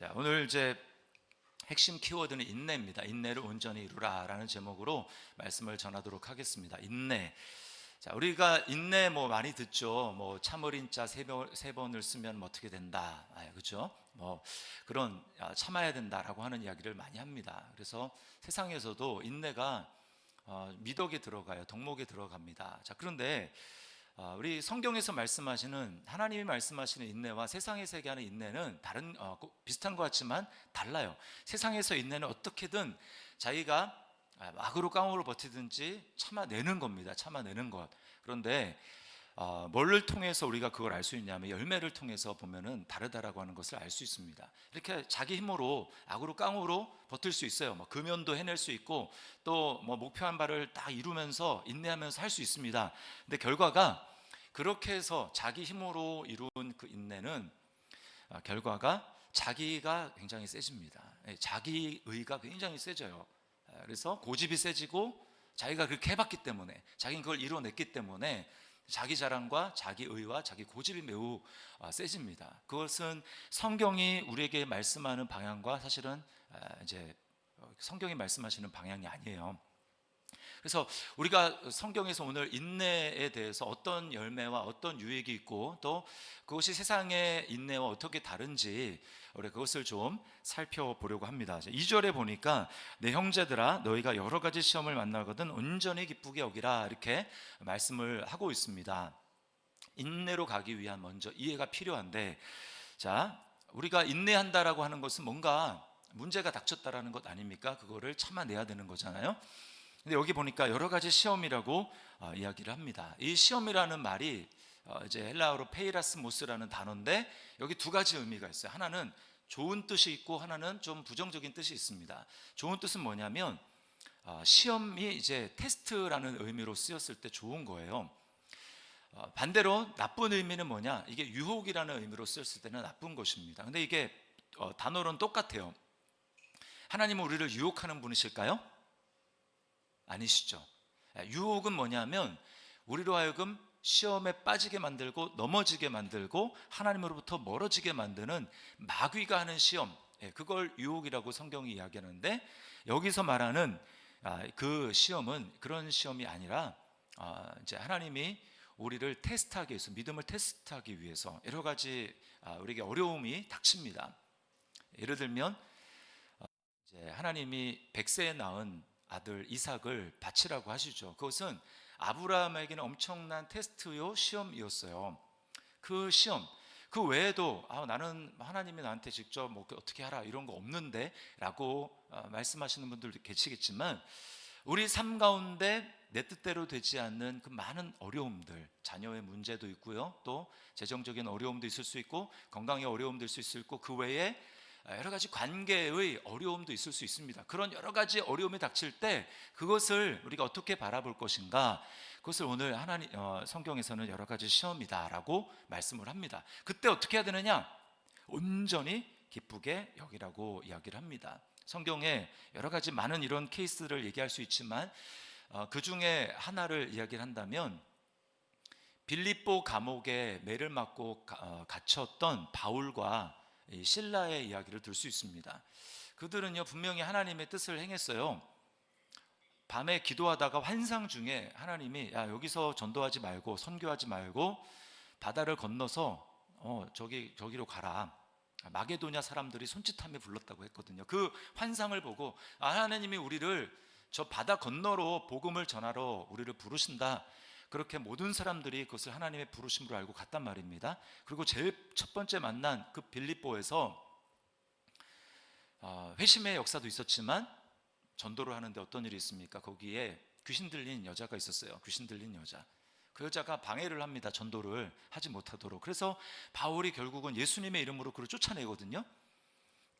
자, 오늘 이제 핵심 키워드는 인내입니다. 인내를 온전히 이루라라는 제목으로 말씀을 전하도록 하겠습니다. 인내. 자, 우리가 인내 많이 듣죠. 참을인 자 세 번을 쓰면 어떻게 된다. 그렇죠? 그런 참아야 된다라고 하는 이야기를 많이 합니다. 그래서 세상에서도 인내가 미덕에 들어가요. 덕목에 들어갑니다. 자, 그런데 우리 성경에서 말씀하시는 하나님이 말씀하시는 인내와 세상에서 얘기하는 인내는 비슷한 것 같지만 달라요. 세상에서 인내는 어떻게든 자기가 악으로 깡으로 버티든지 참아내는 겁니다. 참아내는 것. 그런데 뭘를 통해서 우리가 그걸 알 수 있냐면 열매를 통해서 보면은 다르다라고 하는 것을 알 수 있습니다. 이렇게 자기 힘으로 악으로 깡으로 버틸 수 있어요. 금연도 해낼 수 있고 또 목표한 바를 딱 이루면서 인내하면서 할 수 있습니다. 근데 결과가 그렇게 해서 자기 힘으로 이룬 그 인내는 결과가 자기가 굉장히 세집니다. 자기 의가 굉장히 세져요. 그래서 고집이 세지고 자기가 그렇게 해봤기 때문에 자기는 그걸 이뤄냈기 때문에 자기 자랑과 자기 의와 자기 고집이 매우 세집니다. 그것은 성경이 우리에게 말씀하는 방향과 사실은 이제 성경이 말씀하시는 방향이 아니에요. 그래서 우리가 성경에서 오늘 인내에 대해서 어떤 열매와 어떤 유익이 있고 또 그것이 세상의 인내와 어떻게 다른지 우리 그것을 좀 살펴보려고 합니다. 2절에 보니까 내 형제들아 너희가 여러 가지 시험을 만나거든 온전히 기쁘게 여기라 이렇게 말씀을 하고 있습니다. 인내로 가기 위한 먼저 이해가 필요한데, 자, 우리가 인내한다라고 하는 것은 뭔가 문제가 닥쳤다라는 것 아닙니까? 그거를 참아내야 되는 거잖아요. 근데 여기 보니까 여러 가지 시험이라고 이야기를 합니다. 이 시험이라는 말이 이제 헬라어로 페이라스모스라는 단어인데 여기 두 가지 의미가 있어요. 하나는 좋은 뜻이 있고 하나는 좀 부정적인 뜻이 있습니다. 좋은 뜻은 뭐냐면 시험이 이제 테스트라는 의미로 쓰였을 때 좋은 거예요. 반대로 나쁜 의미는 뭐냐? 이게 유혹이라는 의미로 쓰였을 때는 나쁜 것입니다. 근데 이게 단어로는 똑같아요. 하나님은 우리를 유혹하는 분이실까요? 아니시죠. 유혹은 뭐냐면 우리로 하여금 시험에 빠지게 만들고 넘어지게 만들고 하나님으로부터 멀어지게 만드는 마귀가 하는 시험, 그걸 유혹이라고 성경이 이야기하는데 여기서 말하는 그 시험은 그런 시험이 아니라 이제 하나님이 우리를 테스트하기 위해서, 믿음을 테스트하기 위해서 여러 가지 우리에게 어려움이 닥칩니다. 예를 들면 이제 하나님이 100세에 낳은 아들 이삭을 바치라고 하시죠. 그것은 아브라함에게는 엄청난 테스트요 시험이었어요. 그 시험, 그 외에도 나는 하나님이 나한테 직접 어떻게 하라 이런 거 없는데 라고 말씀하시는 분들도 계시겠지만 우리 삶 가운데 내 뜻대로 되지 않는 그 많은 어려움들, 자녀의 문제도 있고요, 또 재정적인 어려움도 있을 수 있고 건강의 어려움도 있을 수 있고 그 외에 여러 가지 관계의 어려움도 있을 수 있습니다. 그런 여러 가지 어려움이 닥칠 때 그것을 우리가 어떻게 바라볼 것인가, 그것을 오늘 성경에서는 여러 가지 시험이다라고 말씀을 합니다. 그때 어떻게 해야 되느냐? 온전히 기쁘게 여기라고 이야기를 합니다. 성경에 여러 가지 많은 이런 케이스를 얘기할 수 있지만 그 중에 하나를 이야기를 한다면 빌립보 감옥에 매를 맞고 갇혔던 바울과 신라의 이야기를 들 수 있습니다. 그들은요 분명히 하나님의 뜻을 행했어요. 밤에 기도하다가 환상 중에 하나님이 여기서 전도하지 말고 선교하지 말고 바다를 건너서 저기로 가라. 마게도냐 사람들이 손짓하며 불렀다고 했거든요. 그 환상을 보고 하나님이 우리를 저 바다 건너로 복음을 전하러 우리를 부르신다. 그렇게 모든 사람들이 그것을 하나님의 부르심으로 알고 갔단 말입니다. 그리고 제일 첫 번째 만난 그 빌립보에서 회심의 역사도 있었지만 전도를 하는데 어떤 일이 있습니까? 거기에 귀신 들린 여자가 있었어요. 귀신 들린 여자. 그 여자가 방해를 합니다. 전도를 하지 못하도록. 그래서 바울이 결국은 예수님의 이름으로 그를 쫓아내거든요.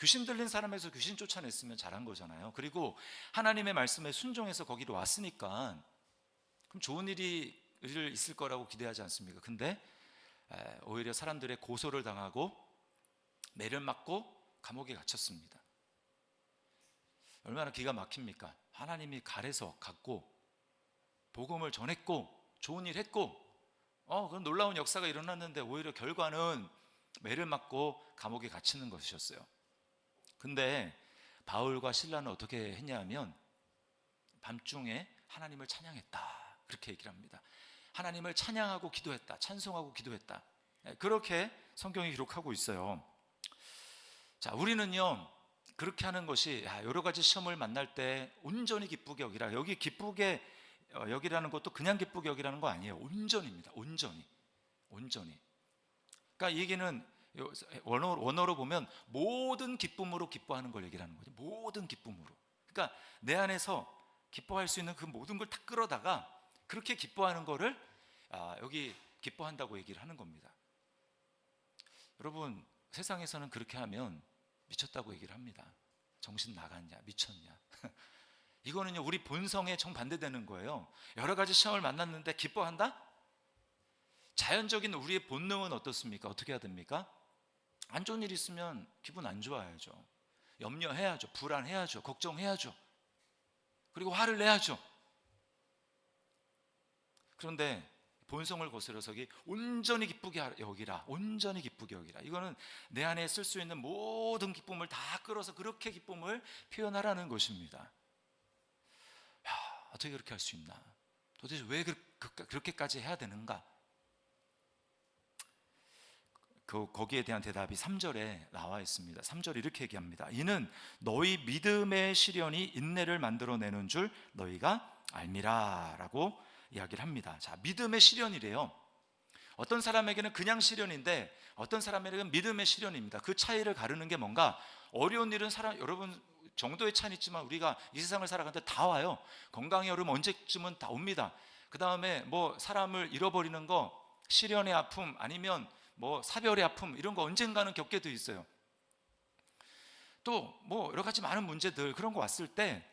귀신 들린 사람에서 귀신 쫓아냈으면 잘한 거잖아요. 그리고 하나님의 말씀에 순종해서 거기로 왔으니까 그럼 좋은 일이 있을 거라고 기대하지 않습니까? 근데 오히려 사람들의 고소를 당하고 매를 맞고 감옥에 갇혔습니다. 얼마나 기가 막힙니까? 하나님이 가래서 갔고 복음을 전했고 좋은 일 했고 그런 놀라운 역사가 일어났는데 오히려 결과는 매를 맞고 감옥에 갇히는 것이었어요. 근데 바울과 실라는 어떻게 했냐면 밤중에 하나님을 찬양했다, 그렇게 얘기를 합니다. 하나님을 찬양하고 기도했다, 찬송하고 기도했다, 그렇게 성경이 기록하고 있어요. 자, 우리는요 그렇게 하는 것이 여러 가지 시험을 만날 때 온전히 기쁘게 여기라. 여기 기쁘게 여기라는 것도 그냥 기쁘게 여기라는 거 아니에요. 온전입니다. 온전히. 그러니까 이 얘기는 원어로 보면 모든 기쁨으로 기뻐하는 걸 얘기하는 거죠. 모든 기쁨으로. 그러니까 내 안에서 기뻐할 수 있는 그 모든 걸 다 끌어다가 그렇게 기뻐하는 거를 여기 기뻐한다고 얘기를 하는 겁니다. 여러분, 세상에서는 그렇게 하면 미쳤다고 얘기를 합니다. 정신 나갔냐, 미쳤냐. 이거는요 우리 본성에 정반대되는 거예요. 여러 가지 시험을 만났는데 기뻐한다? 자연적인 우리의 본능은 어떻습니까? 어떻게 해야 됩니까? 안 좋은 일 있으면 기분 안 좋아야죠. 염려해야죠. 불안해야죠. 걱정해야죠. 그리고 화를 내야죠. 그런데 본성을 거스려서 온전히 기쁘게 여기라, 온전히 기쁘게 여기라. 이거는 내 안에 쓸 수 있는 모든 기쁨을 다 끌어서 그렇게 기쁨을 표현하라는 것입니다. 어떻게 그렇게 할 수 있나? 도대체 왜 그렇게까지 해야 되는가? 거기에 대한 대답이 3절에 나와 있습니다. 3절 이렇게 얘기합니다. 이는 너희 믿음의 시련이 인내를 만들어내는 줄 너희가 알미라 라고 이야기를 합니다. 자, 믿음의 시련이래요. 어떤 사람에게는 그냥 시련인데 어떤 사람에게는 믿음의 시련입니다. 그 차이를 가르는 게 뭔가, 어려운 일은 여러분 정도의 차이는 있지만 우리가 이 세상을 살아가는데 다 와요. 건강의 어려움 언제쯤은 다 옵니다. 그 다음에 뭐 사람을 잃어버리는 거, 시련의 아픔, 아니면 뭐 사별의 아픔, 이런 거 언젠가는 겪게 돼 있어요. 또 뭐 여러 가지 많은 문제들, 그런 거 왔을 때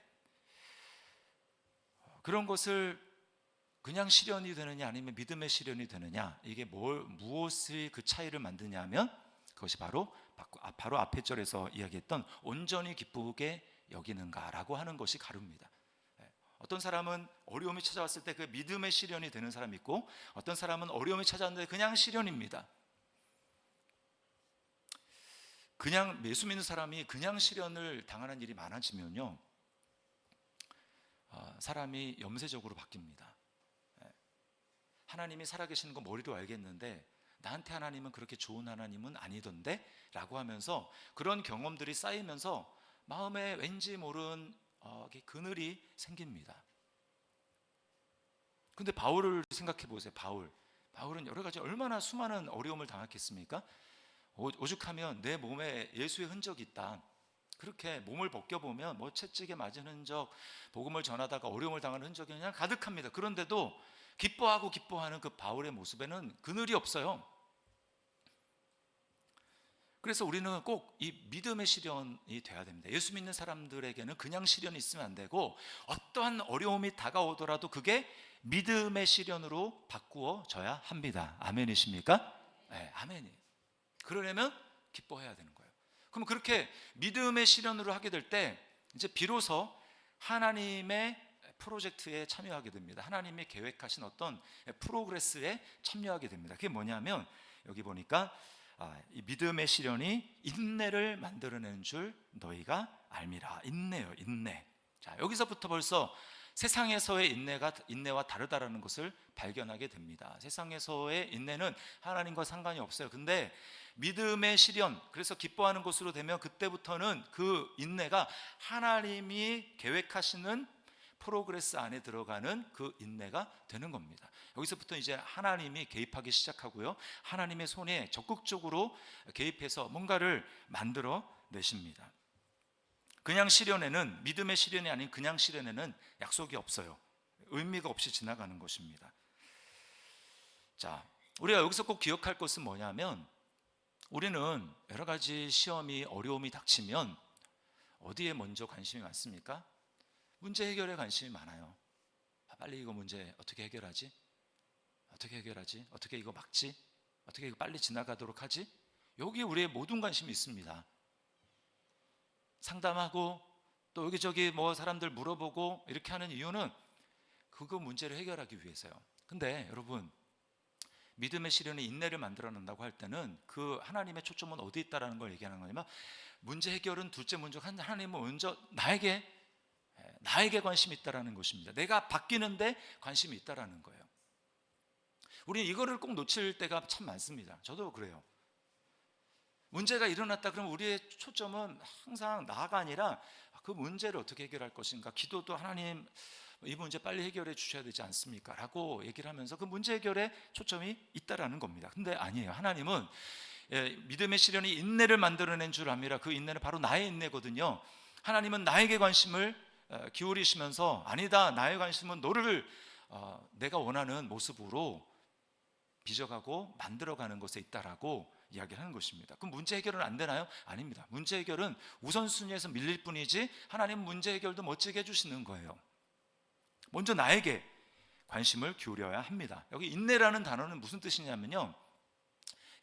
그런 것을 그냥 시련이 되느냐 아니면 믿음의 시련이 되느냐, 이게 무엇이 그 차이를 만드냐면 그것이 바로 앞에 절에서 이야기했던 온전히 기쁘게 여기는가라고 하는 것이 가릅니다. 어떤 사람은 어려움이 찾아왔을 때 그 믿음의 시련이 되는 사람이 있고, 어떤 사람은 어려움이 찾아왔는데 그냥 시련입니다. 그냥 예수 믿는 사람이 그냥 시련을 당하는 일이 많아지면요 사람이 염세적으로 바뀝니다. 하나님이 살아계시는 거 머리로 알겠는데 나한테 하나님은 그렇게 좋은 하나님은 아니던데 라고 하면서 그런 경험들이 쌓이면서 마음에 왠지 모른 그늘이 생깁니다. 근데 바울을 생각해 보세요. 바울은 여러 가지 얼마나 수많은 어려움을 당했겠습니까? 오죽하면 내 몸에 예수의 흔적이 있다, 그렇게 몸을 벗겨보면 뭐 채찍에 맞은 흔적, 복음을 전하다가 어려움을 당하는 흔적이 그냥 가득합니다. 그런데도 기뻐하는 그 바울의 모습에는 그늘이 없어요. 그래서 우리는 꼭 이 믿음의 시련이 돼야 됩니다. 예수 믿는 사람들에게는 그냥 시련이 있으면 안 되고, 어떠한 어려움이 다가오더라도 그게 믿음의 시련으로 바꾸어져야 합니다. 아멘이십니까? 네, 아멘이에요. 그러려면 기뻐해야 되는 거예요. 그럼 그렇게 믿음의 시련으로 하게 될 때 이제 비로소 하나님의 프로젝트에 참여하게 됩니다. 하나님이 계획하신 어떤 프로그레스에 참여하게 됩니다. 그게 뭐냐면 여기 보니까 이 믿음의 시련이 인내를 만들어내는 줄 너희가 알미라. 인내요, 인내. 자, 여기서부터 벌써 세상에서의 인내와 다르다라는 것을 발견하게 됩니다. 세상에서의 인내는 하나님과 상관이 없어요. 근데 믿음의 시련, 그래서 기뻐하는 것으로 되면 그때부터는 그 인내가 하나님이 계획하시는 프로그레스 안에 들어가는 그 인내가 되는 겁니다. 여기서부터 이제 하나님이 개입하기 시작하고요, 하나님의 손에 적극적으로 개입해서 뭔가를 만들어 내십니다. 그냥 시련에는, 믿음의 시련이 아닌 그냥 시련에는 약속이 없어요. 의미가 없이 지나가는 것입니다. 자, 우리가 여기서 꼭 기억할 것은 뭐냐면, 우리는 여러 가지 시험이, 어려움이 닥치면 어디에 먼저 관심이 많습니까? 문제 해결에 관심이 많아요. 빨리 이거 문제 어떻게 해결하지? 어떻게 이거 막지? 어떻게 이거 빨리 지나가도록 하지? 여기에 우리의 모든 관심이 있습니다. 상담하고 또 여기저기 뭐 사람들 물어보고 이렇게 하는 이유는 그거 문제를 해결하기 위해서요. 근데 여러분, 믿음의 시련이 인내를 만들어낸다고 할 때는 그 하나님의 초점은 어디 있다라는 걸 얘기하는 거냐면, 문제 해결은 둘째 문제, 하나님은 먼저 나에게 관심이 있다라는 것입니다. 내가 바뀌는데 관심이 있다라는 거예요. 우리는 이거를 꼭 놓칠 때가 참 많습니다. 저도 그래요. 문제가 일어났다 그러면 우리의 초점은 항상 나가 아니라 그 문제를 어떻게 해결할 것인가, 기도도 하나님 이 문제 빨리 해결해 주셔야 되지 않습니까? 라고 얘기를 하면서 그 문제 해결에 초점이 있다라는 겁니다. 근데 아니에요. 하나님은 믿음의 시련이 인내를 만들어낸 줄 압니다. 그 인내는 바로 나의 인내거든요. 하나님은 나에게 관심을 기울이시면서, 아니다, 나의 관심은 너를 내가 원하는 모습으로 빚어가고 만들어가는 것에 있다라고 이야기를 하는 것입니다. 그럼 문제 해결은 안 되나요? 아닙니다. 문제 해결은 우선순위에서 밀릴 뿐이지 하나님은 문제 해결도 멋지게 해주시는 거예요. 먼저 나에게 관심을 기울여야 합니다. 여기 인내라는 단어는 무슨 뜻이냐면요,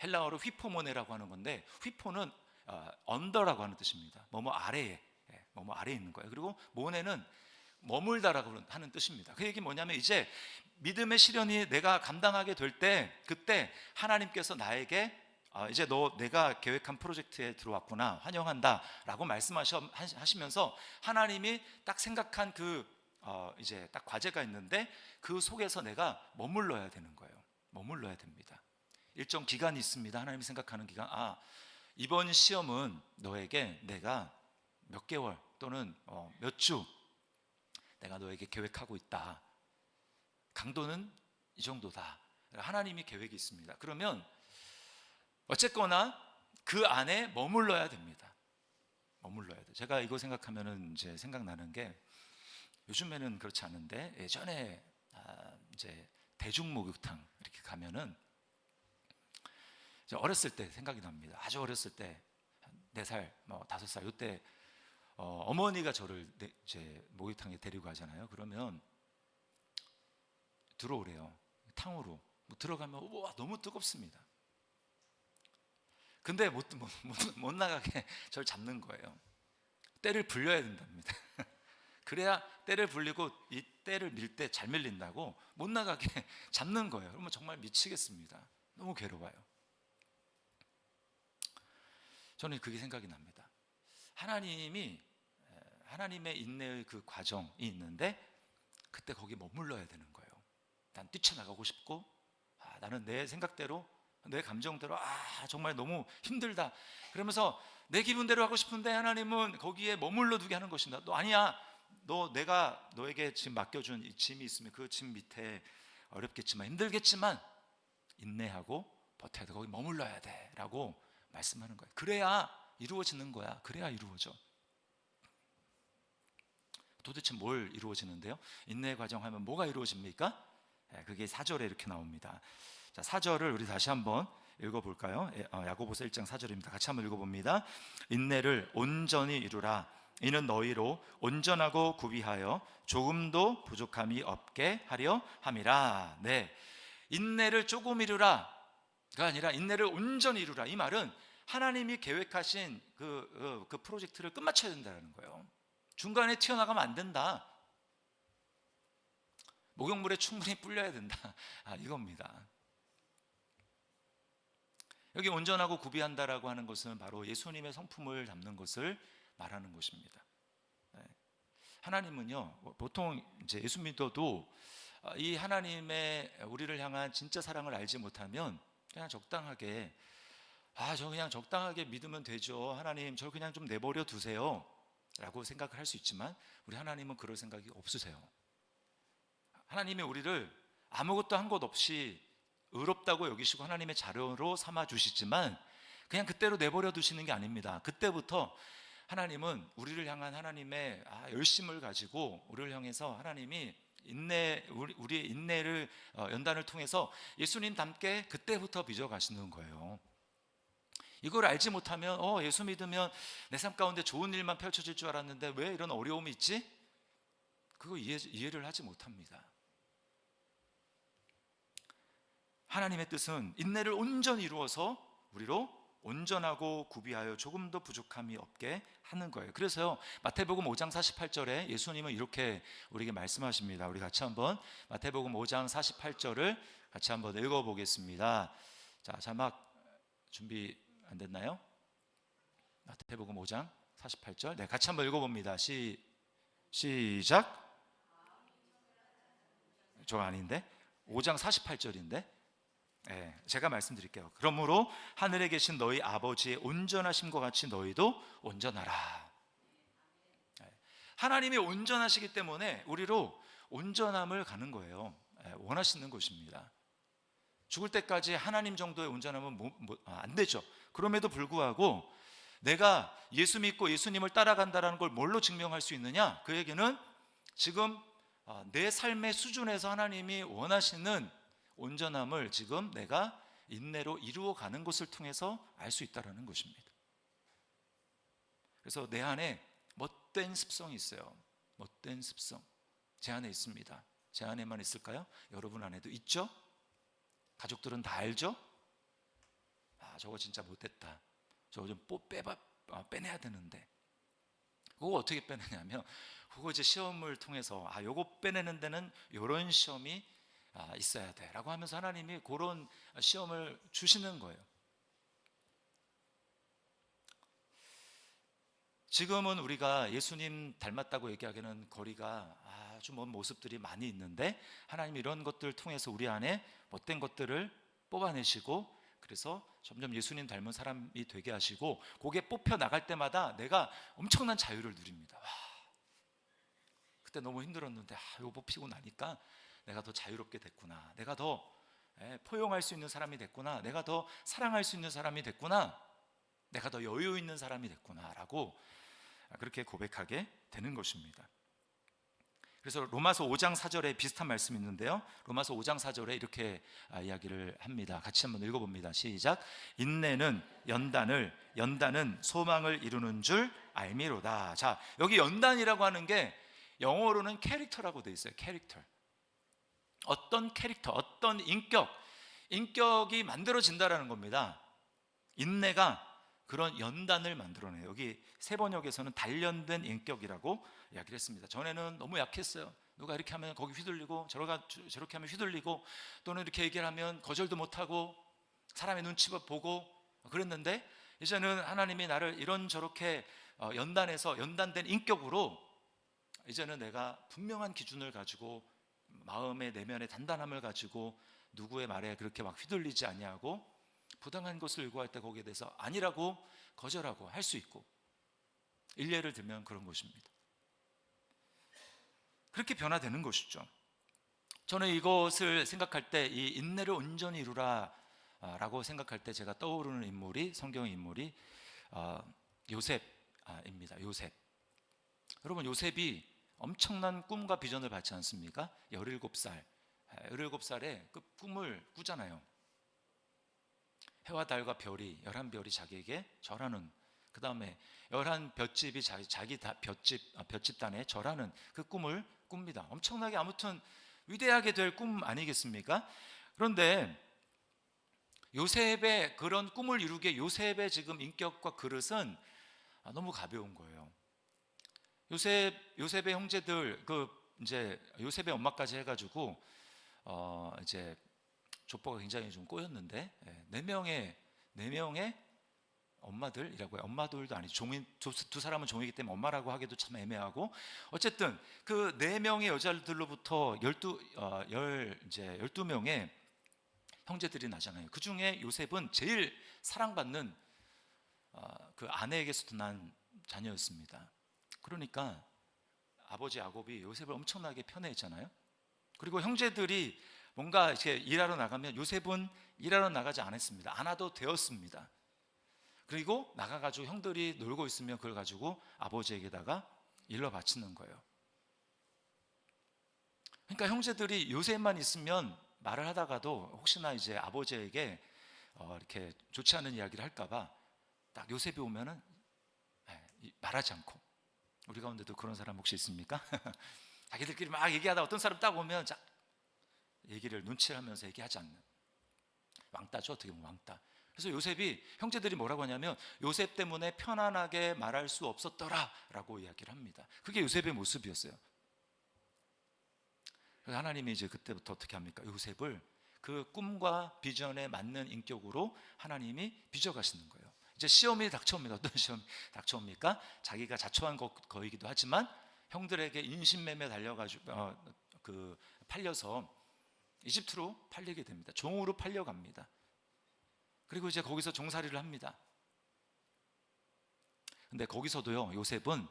헬라어로 휘포모네라고 하는 건데, 휘포는 언더라고 하는 뜻입니다. 뭐뭐 아래에, 뭐뭐 아래에 있는 거예요. 그리고 모네는 머물다라고 하는 뜻입니다. 그 얘기 뭐냐면, 이제 믿음의 시련이 내가 감당하게 될 때, 그때 하나님께서 나에게 이제 너 내가 계획한 프로젝트에 들어왔구나, 환영한다 라고 말씀하시면서 하나님이 딱 생각한 이제 딱 과제가 있는데 그 속에서 내가 머물러야 되는 거예요. 머물러야 됩니다. 일정 기간이 있습니다. 하나님이 생각하는 기간. 이번 시험은 너에게 내가 몇 개월 또는 몇 주 내가 너에게 계획하고 있다. 강도는 이 정도다. 하나님이 계획이 있습니다. 그러면 어쨌거나 그 안에 머물러야 됩니다. 머물러야 돼. 제가 이거 생각하면은 이제 생각나는 게, 요즘에는 그렇지 않은데 예전에 이제 대중목욕탕 이렇게 가면은, 어렸을 때 생각이 납니다. 아주 어렸을 때 4살, 5살 이때 어머니가 저를 이제 목욕탕에 데리고 가잖아요. 그러면 들어오래요. 탕으로 들어가면 우와 너무 뜨겁습니다. 근데 못 나가게 저를 잡는 거예요. 때를 불려야 된답니다. 그래야 때를 불리고, 이 때를 밀 때 잘 밀린다고 못 나가게 잡는 거예요. 그러면 정말 미치겠습니다. 너무 괴로워요. 저는 그게 생각이 납니다. 하나님의 인내의 그 과정이 있는데, 그때 거기 머물러야 되는 거예요. 난 뛰쳐나가고 싶고, 나는 내 생각대로, 내 감정대로 정말 너무 힘들다 그러면서 내 기분대로 하고 싶은데, 하나님은 거기에 머물러 두게 하는 것입니다. 너 아니야, 내가 너에게 지금 맡겨준 이 짐이 있으면 그 짐 밑에 어렵겠지만 힘들겠지만 인내하고 버텨야 돼. 거기 머물러야 돼 라고 말씀하는 거예요. 그래야 이루어지는 거야. 그래야 이루어져. 도대체 뭘 이루어지는데요? 인내의 과정 하면 뭐가 이루어집니까? 그게 4절에 이렇게 나옵니다. 자, 4절을 우리 다시 한번 읽어볼까요? 야고보서 1장 4절입니다. 같이 한번 읽어봅니다. 인내를 온전히 이루라. 이는 너희로 온전하고 구비하여 조금도 부족함이 없게 하려 함이라. 네, 인내를 조금 이루라가 아니라 인내를 온전히 이루라. 이 말은 하나님이 계획하신 그 프로젝트를 끝마쳐야 된다는 거예요. 중간에 튀어나가면 안 된다. 목욕물에 충분히 불려야 된다. 이겁니다. 여기 온전하고 구비한다라고 하는 것은 바로 예수님의 성품을 담는 것을 말하는 것입니다. 하나님은요, 보통 이제 예수 믿어도 이 하나님의 우리를 향한 진짜 사랑을 알지 못하면 그냥 적당하게, 저 그냥 적당하게 믿으면 되죠. 하나님, 저를 그냥 좀 내버려 두세요 라고 생각을 할 수 있지만, 우리 하나님은 그럴 생각이 없으세요. 하나님이 우리를 아무것도 한 것 없이 의롭다고 여기시고 하나님의 자녀로 삼아 주시지만, 그냥 그때로 내버려 두시는 게 아닙니다. 그때부터 하나님은 우리를 향한 하나님의 열심을 가지고 우리를 향해서 하나님이 우리의 인내를 연단을 통해서 예수님 닮게 그때부터 빚어 가시는 거예요. 이걸 알지 못하면 예수 믿으면 내 삶 가운데 좋은 일만 펼쳐질 줄 알았는데 왜 이런 어려움이 있지? 그거 이해를 하지 못합니다. 하나님의 뜻은 인내를 온전히 이루어서 우리로 온전하고 구비하여 조금도 부족함이 없게 하는 거예요. 그래서요, 마태복음 5장 48절에 예수님은 이렇게 우리에게 말씀하십니다. 우리 같이 한번 마태복음 5장 48절을 같이 한번 읽어보겠습니다. 자, 자막 준비 안 됐나요? 마태복음 5장 48절. 네, 같이 한번 읽어봅니다. 시작. 저거 아닌데? 5장 48절인데? 네, 제가 말씀드릴게요. 그러므로 하늘에 계신 너희 아버지의 온전하심과 같이 너희도 온전하라. 네, 하나님이 온전하시기 때문에 우리로 온전함을 가는 거예요. 네, 원하시는 것입니다. 죽을 때까지 하나님 정도의 온전함은 안 되죠. 그럼에도 불구하고 내가 예수 믿고 예수님을 따라간다는 걸 뭘로 증명할 수 있느냐? 그에게는 지금 내 삶의 수준에서 하나님이 원하시는 온전함을 지금 내가 인내로 이루어가는 것을 통해서 알 수 있다는 것입니다. 그래서 내 안에 못된 습성이 있어요. 못된 습성 제 안에 있습니다. 제 안에만 있을까요? 여러분 안에도 있죠? 가족들은 다 알죠? 저거 진짜 못됐다, 저거 좀 빼내야 되는데. 그거 어떻게 빼내냐면 그거 이제 시험을 통해서 요거 빼내는 데는 요런 시험이 있어야 돼 라고 하면서 하나님이 그런 시험을 주시는 거예요. 지금은 우리가 예수님 닮았다고 얘기하기에는 거리가 아주 먼 모습들이 많이 있는데, 하나님이 이런 것들을 통해서 우리 안에 못된 것들을 뽑아내시고 그래서 점점 예수님 닮은 사람이 되게 하시고, 그게 뽑혀 나갈 때마다 내가 엄청난 자유를 누립니다. 그때 너무 힘들었는데 이거 뽑히고 나니까 내가 더 자유롭게 됐구나, 내가 더 포용할 수 있는 사람이 됐구나, 내가 더 사랑할 수 있는 사람이 됐구나, 내가 더 여유 있는 사람이 됐구나 라고 그렇게 고백하게 되는 것입니다. 그래서 로마서 5장 4절에 비슷한 말씀이 있는데요, 로마서 5장 4절에 이렇게 이야기를 합니다. 같이 한번 읽어봅니다. 시작. 인내는 연단은 소망을 이루는 줄 알미로다. 자, 여기 연단이라고 하는 게 영어로는 캐릭터라고 되어 있어요. 캐릭터. 어떤 캐릭터, 어떤 인격이 만들어진다라는 겁니다. 인내가 그런 연단을 만들어내요. 여기 세 번역에서는 단련된 인격이라고 이야기를 했습니다. 전에는 너무 약했어요. 누가 이렇게 하면 거기 휘둘리고, 저렇게 하면 휘둘리고, 또는 이렇게 얘기를 하면 거절도 못하고 사람의 눈치 보고 그랬는데, 이제는 하나님이 나를 이런저렇게 연단된 인격으로, 이제는 내가 분명한 기준을 가지고 마음의 내면의 단단함을 가지고 누구의 말에 그렇게 막 휘둘리지 아니하고, 부당한 것을 요구할 때 거기에 대해서 아니라고 거절하고 할 수 있고, 일례를 들면 그런 것입니다. 그렇게 변화되는 것이죠. 저는 이것을 생각할 때 이 인내를 온전히 이루라 라고 생각할 때 제가 떠오르는 인물이, 성경의 인물이 요셉입니다. 요셉. 여러분, 요셉이 엄청난 꿈과 비전을 받지 않습니까? 17살에 그 꿈을 꾸잖아요. 해와 달과 별이 11별이 자기에게 절하는, 그 다음에 11볏집이 자기 볏집단에 절하는 그 꿈을 꿉니다. 엄청나게 아무튼 위대하게 될 꿈 아니겠습니까? 그런데 요셉의 그런 꿈을 이루기에 요셉의 지금 인격과 그릇은 너무 가벼운 거예요. 요셉의 형제들, 이제 요셉의 엄마까지 해가지고 이제 족보가 굉장히 좀 꼬였는데, 네 명의 엄마들이라고 해요. 엄마들도 아니죠. 두 사람은 종이기 때문에 엄마라고 하기도 참 애매하고, 어쨌든 그 네 명의 여자들로부터 12명의 형제들이 나잖아요. 그 중에 요셉은 제일 사랑받는 그 아내에게서도 난 자녀였습니다. 그러니까 아버지 야곱이 요셉을 엄청나게 편애했잖아요. 그리고 형제들이 뭔가 이렇게 일하러 나가면 요셉은 일하러 나가지 않았습니다. 안 와도 되었습니다. 그리고 나가가지고 형들이 놀고 있으면 그걸 가지고 아버지에게다가 일러 바치는 거예요. 그러니까 형제들이 요셉만 있으면 말을 하다가도 혹시나 이제 아버지에게 이렇게 좋지 않은 이야기를 할까봐 딱 요셉이 오면은 말하지 않고. 우리 가운데도 그런 사람 혹시 있습니까? 자기들끼리 막 얘기하다 어떤 사람 딱 오면 얘기를 눈치를 하면서 얘기하지 않는 왕따죠. 어떻게 보면 왕따. 그래서 요셉이, 형제들이 뭐라고 하냐면 요셉 때문에 편안하게 말할 수 없었더라 라고 이야기를 합니다. 그게 요셉의 모습이었어요. 그래서 하나님이 이제 그때부터 어떻게 합니까? 요셉을 그 꿈과 비전에 맞는 인격으로 하나님이 빚어가시는 거예요. 이제 시험이 닥쳐옵니다. 어떤 시험이 닥쳐옵니까? 자기가 자초한 거이기도 하지만 형들에게 인신매매 달려가지고 팔려서 이집트로 팔리게 됩니다. 종으로 팔려갑니다. 그리고 이제 거기서 종살이를 합니다. 근데 거기서도요, 요셉은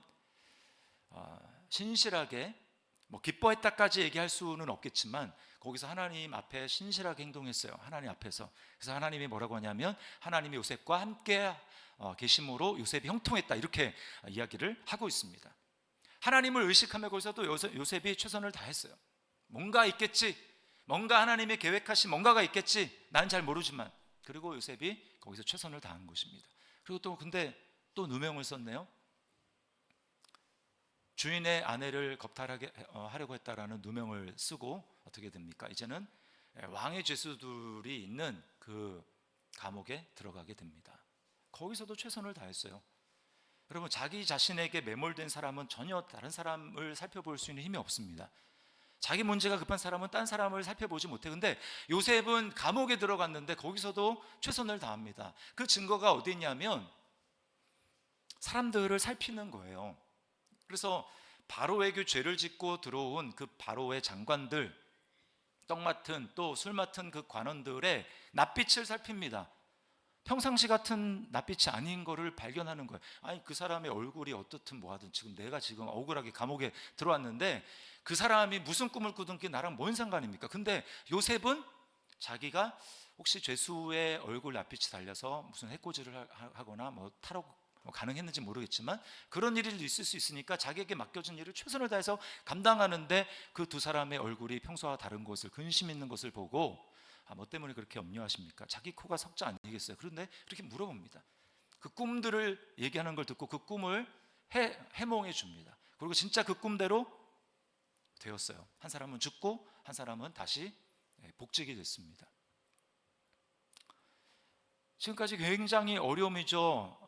신실하게, 기뻐했다까지 얘기할 수는 없겠지만 거기서 하나님 앞에 신실하게 행동했어요. 하나님 앞에서. 그래서 하나님이 뭐라고 하냐면, 하나님이 요셉과 함께 계심으로 요셉이 형통했다, 이렇게 이야기를 하고 있습니다. 하나님을 의식하며 거기서도 요셉이 최선을 다했어요. 뭔가 있겠지, 뭔가 하나님의 계획하신 뭔가가 있겠지, 난 잘 모르지만. 그리고 요셉이 거기서 최선을 다한 것입니다. 그리고 근데 또 누명을 썼네요. 주인의 아내를 겁탈하게 하려고 했다라는 누명을 쓰고 어떻게 됩니까? 이제는 왕의 죄수들이 있는 그 감옥에 들어가게 됩니다. 거기서도 최선을 다했어요. 여러분, 자기 자신에게 매몰된 사람은 전혀 다른 사람을 살펴볼 수 있는 힘이 없습니다. 자기 문제가 급한 사람은 딴 사람을 살펴보지 못해. 근데 요셉은 감옥에 들어갔는데 거기서도 최선을 다합니다. 그 증거가 어디 있냐면 사람들을 살피는 거예요. 그래서 바로에게 죄를 짓고 들어온 그 바로의 장관들, 떡 맡은 또 술 맡은 그 관원들의 낯빛을 살핍니다. 평상시 같은 낯빛이 아닌 거를 발견하는 거예요. 아니, 그 사람의 얼굴이 어떻든 뭐하든 지금 내가 지금 억울하게 감옥에 들어왔는데 그 사람이 무슨 꿈을 꾸든 게 나랑 뭔 상관입니까? 근데 요셉은 자기가 혹시 죄수의 얼굴 낯빛이 달려서 무슨 해코지를 하거나 탈옥 가능했는지 모르겠지만 그런 일이 있을 수 있으니까 자기에게 맡겨진 일을 최선을 다해서 감당하는데 그 두 사람의 얼굴이 평소와 다른 것을, 근심 있는 것을 보고 뭐 때문에 그렇게 염려하십니까? 자기 코가 석자 아니겠어요? 그런데 그렇게 물어봅니다. 그 꿈들을 얘기하는 걸 듣고 그 꿈을 해몽해 줍니다. 그리고 진짜 그 꿈대로 되었어요. 한 사람은 죽고 한 사람은 다시 복직이 됐습니다. 지금까지 굉장히 어려움이죠.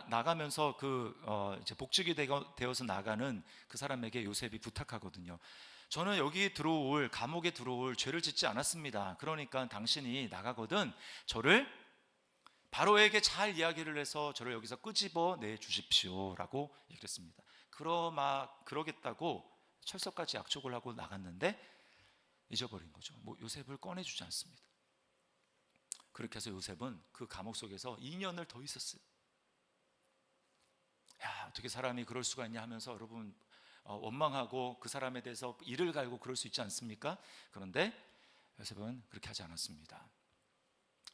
나가면서 이제 복직이 되어서 나가는 그 사람에게 요셉이 부탁하거든요. 저는 여기 감옥에 들어올 죄를 짓지 않았습니다. 그러니까 당신이 나가거든 저를 바로에게 잘 이야기를 해서 저를 여기서 끄집어 내 주십시오라고 얘기를 했습니다. 그러겠다고 철석같이 약속을 하고 나갔는데 잊어버린 거죠. 요셉을 꺼내주지 않습니다. 그렇게 해서 요셉은 그 감옥 속에서 2년을 더 있었어요. 야, 어떻게 사람이 그럴 수가 있냐 하면서 여러분 원망하고 그 사람에 대해서 이를 갈고 그럴 수 있지 않습니까? 그런데 요셉은 그렇게 하지 않았습니다.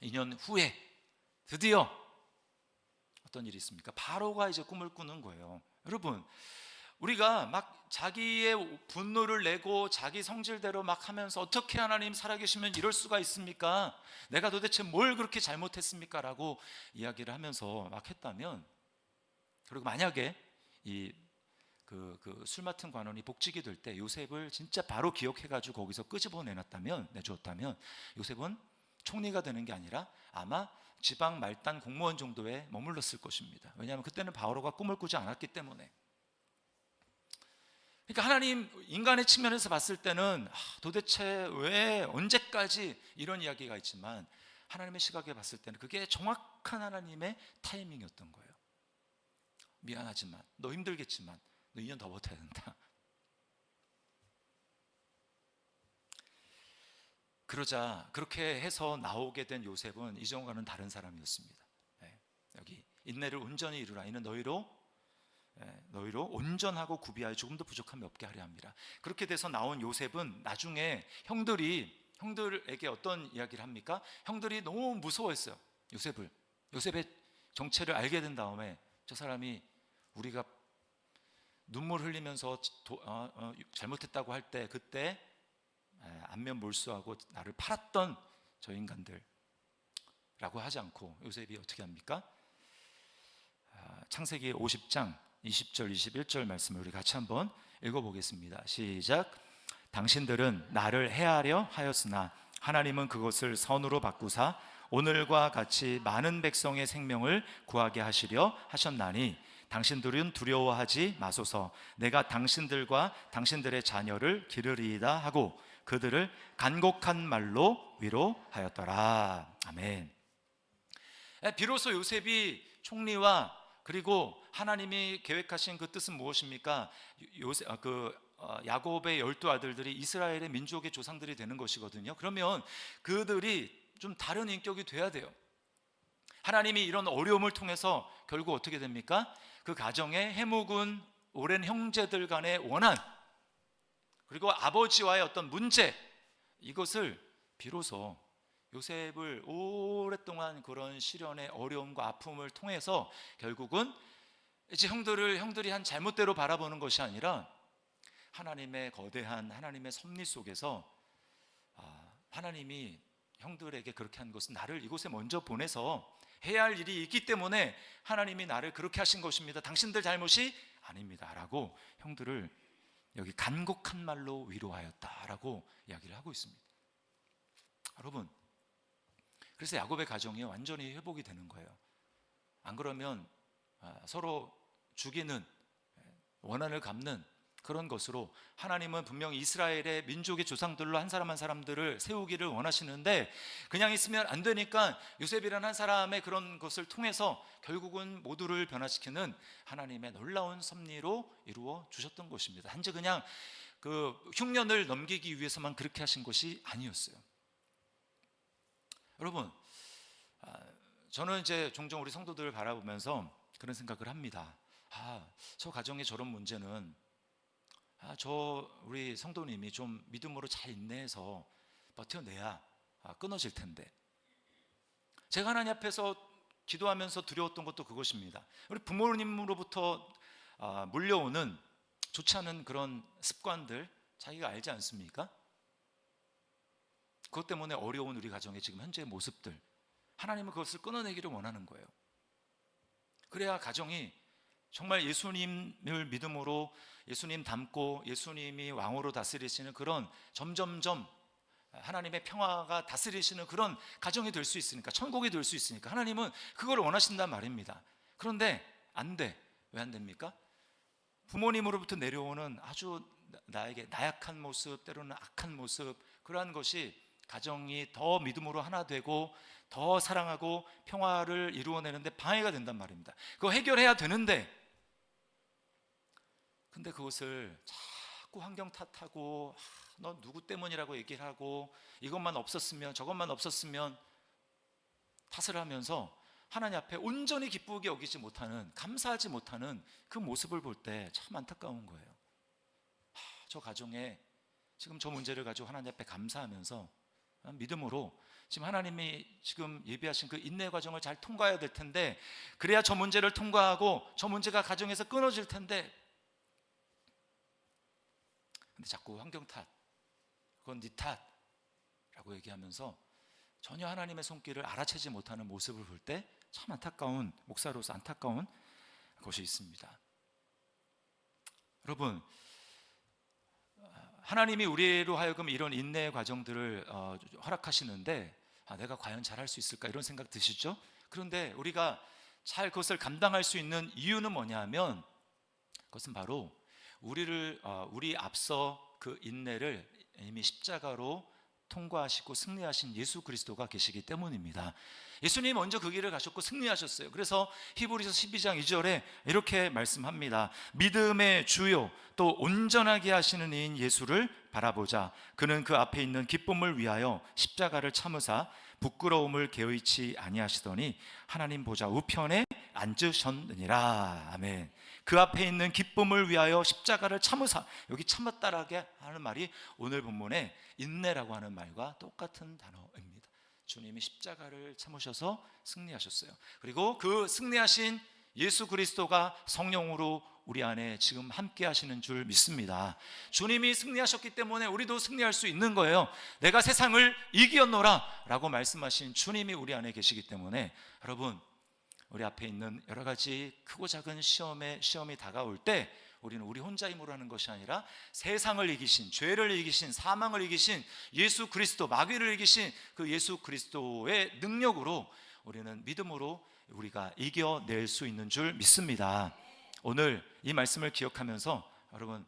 2년 후에 드디어 어떤 일이 있습니까? 바로가 이제 꿈을 꾸는 거예요. 여러분, 우리가 막 자기의 분노를 내고 자기 성질대로 막 하면서 어떻게 하나님 살아계시면 이럴 수가 있습니까? 내가 도대체 뭘 그렇게 잘못했습니까? 라고 이야기를 하면서 막 했다면, 그리고 만약에 술 맡은 관원이 복직이 될 때 요셉을 진짜 바로 기억해가지고 거기서 끄집어 내주었다면 요셉은 총리가 되는 게 아니라 아마 지방 말단 공무원 정도에 머물렀을 것입니다. 왜냐하면 그때는 바로가 꿈을 꾸지 않았기 때문에. 그러니까 하나님, 인간의 측면에서 봤을 때는 도대체 왜 언제까지 이런 이야기가 있지만 하나님의 시각에 봤을 때는 그게 정확한 하나님의 타이밍이었던 거예요. 미안하지만, 너 힘들겠지만 너 2년 더 버텨야 된다. 그러자 그렇게 해서 나오게 된 요셉은 이전과는 다른 사람이었습니다. 여기 인내를 온전히 이루라. 이는 너희로 온전하고 구비하여 조금도 부족함이 없게 하려 합니다. 그렇게 돼서 나온 요셉은 나중에 형들에게 어떤 이야기를 합니까? 형들이 너무 무서워했어요. 요셉의 정체를 알게 된 다음에 저 사람이 우리가 눈물 흘리면서 잘못했다고 할 때 그때 안면 몰수하고 나를 팔았던 저 인간들 라고 하지 않고 요셉이 어떻게 합니까? 창세기 50장 20절 21절 말씀을 우리 같이 한번 읽어보겠습니다. 시작. 당신들은 나를 해하려 하였으나 하나님은 그것을 선으로 바꾸사 오늘과 같이 많은 백성의 생명을 구하게 하시려 하셨나니 당신들은 두려워하지 마소서. 내가 당신들과 당신들의 자녀를 기르리이다 하고 그들을 간곡한 말로 위로하였더라. 아멘. 비로소 요셉이 총리와 그리고 하나님이 계획하신 그 뜻은 무엇입니까? 야곱의 12아들들이 이스라엘의 민족의 조상들이 되는 것이거든요. 그러면 그들이 좀 다른 인격이 돼야 돼요. 하나님이 이런 어려움을 통해서 결국 어떻게 됩니까? 그 가정에 해묵은 오랜 형제들 간의 원한, 그리고 아버지와의 어떤 문제, 이것을 비로소 요셉을 오랫동안 그런 시련의 어려움과 아픔을 통해서 결국은 이제 형들이 한 잘못대로 바라보는 것이 아니라 하나님의 거대한 하나님의 섭리 속에서 하나님이 형들에게 그렇게 한 것은 나를 이곳에 먼저 보내서 해야 할 일이 있기 때문에 하나님이 나를 그렇게 하신 것입니다. 당신들 잘못이 아닙니다 라고 형들을 여기 간곡한 말로 위로하였다라고 이야기를 하고 있습니다. 여러분, 그래서 야곱의 가정이 완전히 회복이 되는 거예요. 안 그러면 서로 죽이는, 원한을 갚는 그런 것으로 하나님은 분명히 이스라엘의 민족의 조상들로 한 사람 한 사람들을 세우기를 원하시는데 그냥 있으면 안 되니까 요셉이라는 한 사람의 그런 것을 통해서 결국은 모두를 변화시키는 하나님의 놀라운 섭리로 이루어 주셨던 것입니다. 단지 그냥 그 흉년을 넘기기 위해서만 그렇게 하신 것이 아니었어요. 여러분, 저는 이제 종종 우리 성도들을 바라보면서 그런 생각을 합니다. 저 가정에 저런 문제는 우리 성도님이 좀 믿음으로 잘 인내해서 버텨내야 끊어질 텐데, 제가 하나님 앞에서 기도하면서 두려웠던 것도 그것입니다. 우리 부모님으로부터 물려오는 좋지 않은 그런 습관들 자기가 알지 않습니까? 그것 때문에 어려운 우리 가정의 지금 현재의 모습들, 하나님은 그것을 끊어내기를 원하는 거예요. 그래야 가정이 정말 예수님을 믿음으로 예수님 닮고 예수님이 왕으로 다스리시는 그런 점점점 하나님의 평화가 다스리시는 그런 가정이 될 수 있으니까, 천국이 될 수 있으니까 하나님은 그걸 원하신단 말입니다. 그런데 안 돼. 왜 안 됩니까? 부모님으로부터 내려오는 아주 나에게 나약한 모습, 때로는 악한 모습, 그러한 것이 가정이 더 믿음으로 하나 되고 더 사랑하고 평화를 이루어내는데 방해가 된단 말입니다. 그거 해결해야 되는데, 근데 그것을 자꾸 환경 탓하고 너 누구 때문이라고 얘기를 하고 이것만 없었으면 저것만 없었으면 탓을 하면서 하나님 앞에 온전히 기쁘게 여기지 못하는, 감사하지 못하는 그 모습을 볼 때 참 안타까운 거예요. 저 가정에 지금 저 문제를 가지고 하나님 앞에 감사하면서 믿음으로 지금 하나님이 지금 예비하신 그 인내 과정을 잘 통과해야 될 텐데, 그래야 저 문제를 통과하고 저 문제가 가정에서 끊어질 텐데, 근데 자꾸 환경 탓, 그건 네 탓라고 얘기하면서 전혀 하나님의 손길을 알아채지 못하는 모습을 볼 때 참 안타까운, 목사로서 안타까운 것이 있습니다. 여러분, 하나님이 우리로 하여금 이런 인내의 과정들을 허락하시는데 내가 과연 잘할 수 있을까 이런 생각 드시죠? 그런데 우리가 잘 그것을 감당할 수 있는 이유는 뭐냐 하면, 그것은 바로 우리 앞서 그 인내를 이미 십자가로 통과하시고 승리하신 예수 그리스도가 계시기 때문입니다. 예수님이 먼저 그 길을 가셨고 승리하셨어요. 그래서 히브리서 12장 2절에 이렇게 말씀합니다. 믿음의 주요 또 온전하게 하시는 이인 예수를 바라보자. 그는 그 앞에 있는 기쁨을 위하여 십자가를 참으사 부끄러움을 개의치 아니하시더니 하나님 보좌 우편에 앉으셨느니라. 아멘. 그 앞에 있는 기쁨을 위하여 십자가를 참으사, 여기 참았다라고 하는 말이 오늘 본문에 인내라고 하는 말과 똑같은 단어입니다. 주님이 십자가를 참으셔서 승리하셨어요. 그리고 그 승리하신 예수 그리스도가 성령으로 우리 안에 지금 함께 하시는 줄 믿습니다. 주님이 승리하셨기 때문에 우리도 승리할 수 있는 거예요. 내가 세상을 이기었노라 라고 말씀하신 주님이 우리 안에 계시기 때문에, 여러분, 우리 앞에 있는 여러 가지 크고 작은 시험이 다가올 때 우리는 우리 혼자 힘으로 하는 것이 아니라 세상을 이기신, 죄를 이기신, 사망을 이기신 예수 그리스도, 마귀를 이기신 그 예수 그리스도의 능력으로 우리는 믿음으로 우리가 이겨낼 수 있는 줄 믿습니다. 오늘 이 말씀을 기억하면서 여러분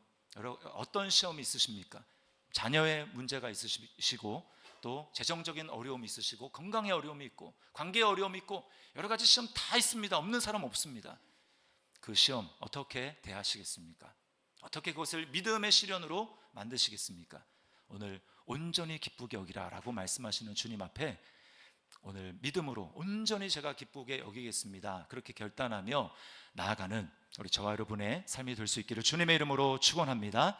어떤 시험이 있으십니까? 자녀의 문제가 있으시고 또 재정적인 어려움이 있으시고 건강의 어려움이 있고 관계의 어려움이 있고 여러 가지 시험 다 있습니다. 없는 사람 없습니다. 그 시험 어떻게 대하시겠습니까? 어떻게 그것을 믿음의 시련으로 만드시겠습니까? 오늘 온전히 기쁘게 여기라 라고 말씀하시는 주님 앞에 오늘 믿음으로 온전히 제가 기쁘게 여기겠습니다, 그렇게 결단하며 나아가는 우리 저와 여러분의 삶이 될 수 있기를 주님의 이름으로 축원합니다.